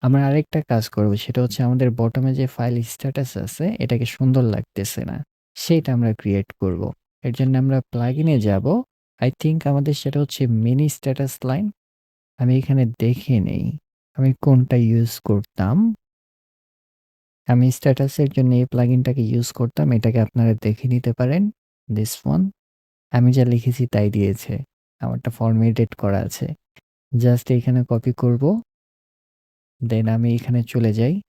আমরা আরেকটা কাজ করব সেটা হচ্ছে আমাদের বটমে যে ফাইল স্ট্যাটাস আছে এটাকে সুন্দর লাগতেছে না। সেইটা আমরা ক্রিয়েট করব। এর জন্য আমরা প্লাগইনে যাব। আই থিংক আমাদের সেটা হচ্ছে মিনি স্ট্যাটাস লাইন। আমি এখানে দেখে নেই। আমি কোনটা ইউজ করতাম। আমি স্ট্যাটাসের জন্য এই প্লাগইনটাকে ইউজ করতাম। এটাকে আপনারা দেখে নিতে পারেন। This one. আমি যা লিখেছি তাই দিয়েছে। আমারটা ফরম্যাটেড করা আছে। জাস্ট এখানে কপি করব। দেন আমি এখানে চলে যাই।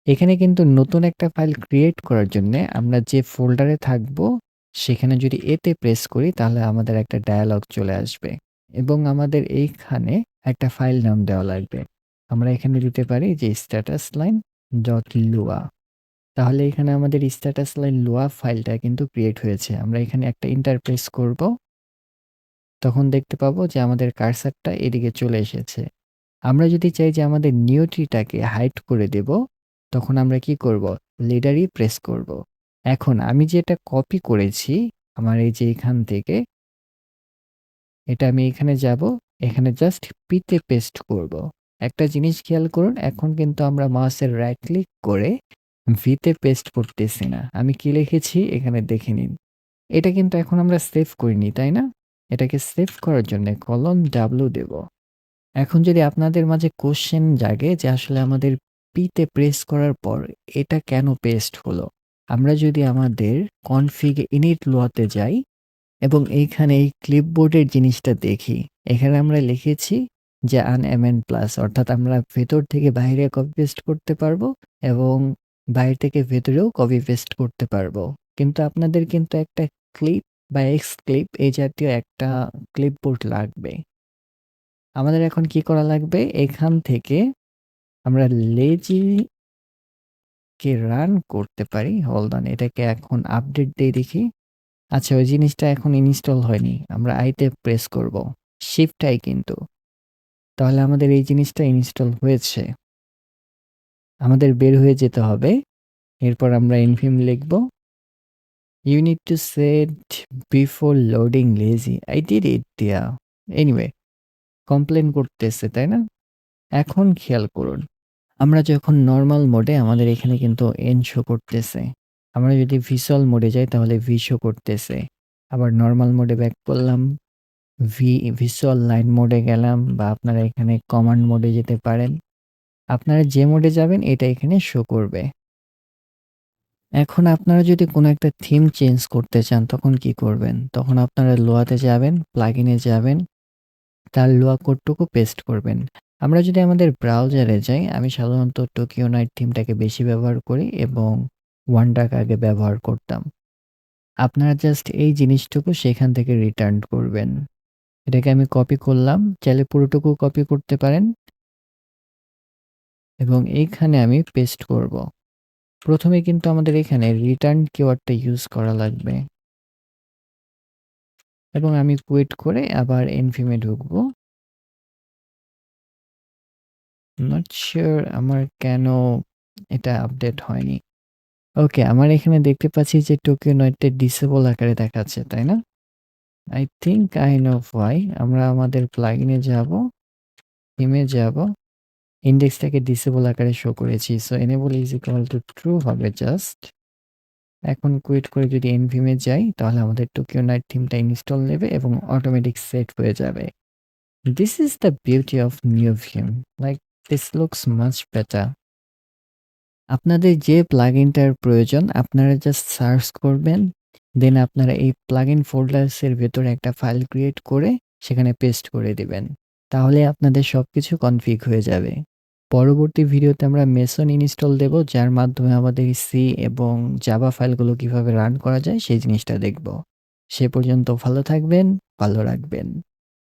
এখানে কিন্তু নতুন একটা ফাইল ক্রিয়েট করার জন্যে আমরা যে ফোল্ডারে থাকবো, সেখানে যদি এতে প্রেস করি তাহলে আমাদের একটা ডায়ালগ চলে আসবে। এবং আমাদের এইখানে একটা ফাইল নাম দেওয়া লাগবে। আমরা এখানে দিতে পারি যে স্ট্যাটাস লাইন ডট লুয়া। তাহলে এখানে আমাদের স্ট্যাটাস লাইন লুয়া ফাইলটা কিন্তু ক্রিয়েট হয়েছে। আমরা এখানে একটা এন্টার প্রেস করব। তখন দেখতে পাবো যে আমাদের কার্সারটা এদিকে চলে এসেছে। আমরা যদি চাই যে আমাদের নিউ ট্রিটাকে হাইড করে দেব, তখন আমরা কি করব? লিডারই প্রেস করব। এখন আমি যেটা কপি করেছি, আমার এই যে এখান থেকে, এটা আমি এখানে যাব, এখানে জাস্ট পিতে পেস্ট করব। একটা জিনিস খেয়াল করুন, এখন কিন্তু আমরা মাউসের রাইট ক্লিক করে ভিতে পেস্ট করতেছি না। আমি কি লিখেছি এখানে দেখে নিন। এটা কিন্তু এখন আমরা সেভ করিনি, তাই না? এটাকে সেভ করার জন্য কলন ডাব্লিউ দেব। এখন যদি আপনাদের মাঝে কোশ্চেন জাগে যে আসলে আমাদের পিতে প্রেস করার পর এটা কেন পেস্ট হলো? আমরা যদি আমাদের কনফিগ ইনিট লোয়াতে যাই এবং এইখানে এই ক্লিপবোর্ডের জিনিসটা দেখি, এখানে আমরা লিখেছি যে আনএমএন প্লাস অর্থাৎ আমরা ভেতর থেকে বাইরে কপি পেস্ট করতে পারবো এবং বাইরে থেকে ভেতরেও কপি পেস্ট করতে পারবো। কিন্তু আপনাদের কিন্তু একটা ক্লিপ বা এক্স ক্লিপ এই জাতীয় একটা ক্লিপবোর্ড লাগবে। আমাদের এখন কি করা লাগবে? এখান থেকে আমরা লেজিকে রান করতে পারি। হোল্ড অন, এটাকে এখন আপডেট দেই দেখি। আচ্ছা, ওই জিনিসটা এখন ইনস্টল হয়নি। আমরা আইতে প্রেস করব। শিফট আই কিন্তু। তাহলে আমাদের এই জিনিসটা ইনস্টল হয়েছে। আমাদের বের হয়ে যেতে হবে। এরপর আমরা nvim লিখব। You need to set before loading lazy. I did it there. Anyway, complain করতেছে, তাই না? এখন খেয়াল করুন। আমরা যখন নরমাল মোডে আমাদের এখানে কিন্তু এন শো করতেছে। আমরা যদি ভিজুয়াল মোডে যাই তাহলে ভি শো করতেছে। আবার নরমাল মোডে ব্যাক করলাম, ভিজুয়াল লাইন মোডে গেলাম বা আপনারা এখানে কমান্ড মোডে যেতে পারেন। আপনারা যে মোডে যাবেন এটা এখানে শো করবে। এখন আপনারা যদি কোনো একটা থিম চেঞ্জ করতে চান তখন কি করবেন? তখন আপনারা লোয়াতে যাবেন, প্লাগইনে যাবেন, তার লোয়া কোডটুকু পেস্ট করবেন। আমরা যদি আমাদের ব্রাউজারে যাই, আমি সাধারণত টোকিও নাইট থিমটাকে বেশি ব্যবহার করি এবং ওয়ানডার্ক আগে ব্যবহার করতাম। আপনারা জাস্ট এই জিনিসটুকু সেখান থেকে রিটার্ন করবেন। এটাকে আমি কপি করলাম, চাইলে পুরোটুকু কপি করতে পারেন এবং এইখানে আমি পেস্ট করব। প্রথমে কিন্তু আমাদের এখানে রিটার্ন কিওয়ার্ডটা ইউজ করা লাগবে এবং আমি কুইট করে আবার nvim এ ঢুকবো। নট সিউর আমার কেন এটা আপডেট হয়নি। ওকে, আমার এখানে দেখতে পাচ্ছি যে টোকিও নাইটটা ডিসেবল আকারে দেখাচ্ছে, তাই না? I think I know why. আমরা আমাদের প্লাগইনে যাব, থিমে যাব, ইনডেক্সটাকে ডিসেবল আকারে শো করেছি। So enable is equal to true হবে জাস্ট। এখন কুইট করে যদি nvim এ যাই তাহলে আমাদের টোকিও নাইট থিমটা ইনস্টল নেবে এবং অটোমেটিক সেট হয়ে যাবে। This is the beauty of Neovim. Like this looks much better. আপনাদের যে প্লাগইনটার প্রয়োজন আপনারা জাস্ট সার্চ করবেন। দেন আপনারা এই প্লাগইন ফোল্ডার্সের ভেতরে একটা ফাইল ক্রিয়েট করে সেখানে পেস্ট করে দিবেন। তাহলে আপনাদের সবকিছু কনফিগ হয়ে যাবে। পরবর্তী ভিডিওতে আমরা মেসন ইনস্টল দেব, যার মাধ্যমে আমাদের সি এবং জাভা ফাইলগুলো কিভাবে রান করা যায় সেই জিনিসটা দেখব। সে পর্যন্ত ভালো থাকবেন, ভালো রাখবেন।